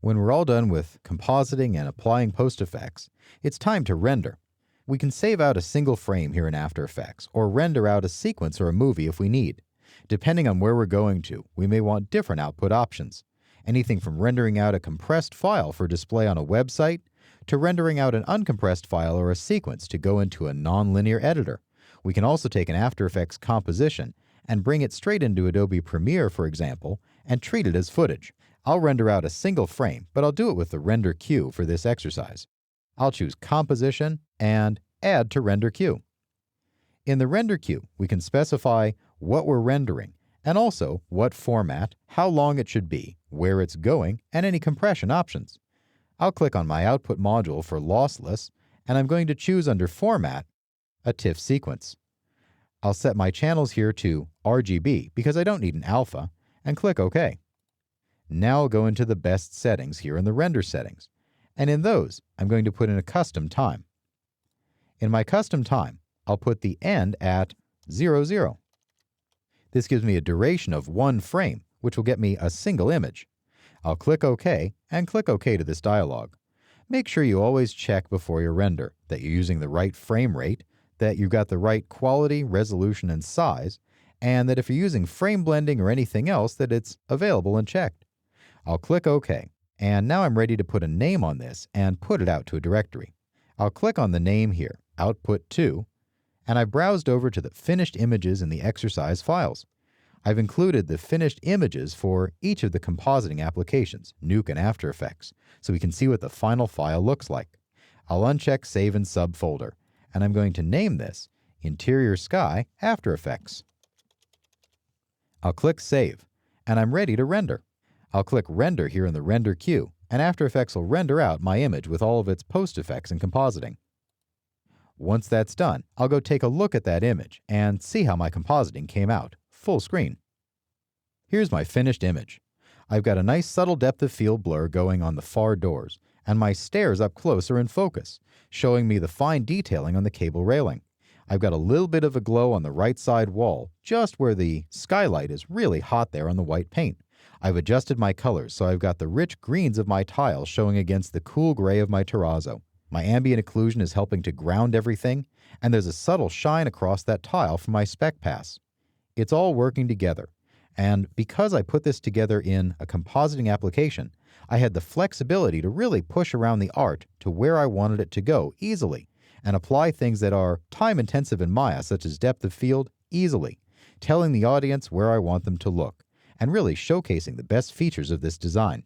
When we're all done with compositing and applying post effects, it's time to render. We can save out a single frame here in After Effects, or render out a sequence or a movie if we need. Depending on where we're going to, we may want different output options. Anything from rendering out a compressed file for display on a website, to rendering out an uncompressed file or a sequence to go into a non-linear editor. We can also take an After Effects composition and bring it straight into Adobe Premiere, for example, and treat it as footage. I'll render out a single frame, but I'll do it with the Render Queue for this exercise. I'll choose Composition and Add to Render Queue. In the Render Queue, we can specify what we're rendering, and also what format, how long it should be, where it's going, and any compression options. I'll click on my output module for lossless, and I'm going to choose under Format, a TIFF sequence. I'll set my channels here to RGB because I don't need an alpha, and click OK. Now I'll go into the best settings here in the render settings, and in those, I'm going to put in a custom time. In my custom time, I'll put the end at 00. This gives me a duration of 1 frame, which will get me a single image. I'll click OK and click OK to this dialog. Make sure you always check before you render that you're using the right frame rate, that you've got the right quality, resolution, and size, and that if you're using frame blending or anything else, that it's available and checked. I'll click OK, and now I'm ready to put a name on this and put it out to a directory. I'll click on the name here, Output 2, and I browsed over to the finished images in the exercise files. I've included the finished images for each of the compositing applications, Nuke and After Effects, so we can see what the final file looks like. I'll uncheck Save in Subfolder, and I'm going to name this Interior Sky After Effects. I'll click Save, and I'm ready to render. I'll click Render here in the Render Queue, and After Effects will render out my image with all of its post effects and compositing. Once that's done, I'll go take a look at that image and see how my compositing came out, full screen. Here's my finished image. I've got a nice subtle depth of field blur going on the far doors, and my stairs up close are in focus, showing me the fine detailing on the cable railing. I've got a little bit of a glow on the right side wall, just where the skylight is really hot there on the white paint. I've adjusted my colors so I've got the rich greens of my tile showing against the cool gray of my terrazzo. My ambient occlusion is helping to ground everything, and there's a subtle shine across that tile from my spec pass. It's all working together, and because I put this together in a compositing application, I had the flexibility to really push around the art to where I wanted it to go easily, and apply things that are time-intensive in Maya, such as depth of field, easily, telling the audience where I want them to look, and really showcasing the best features of this design.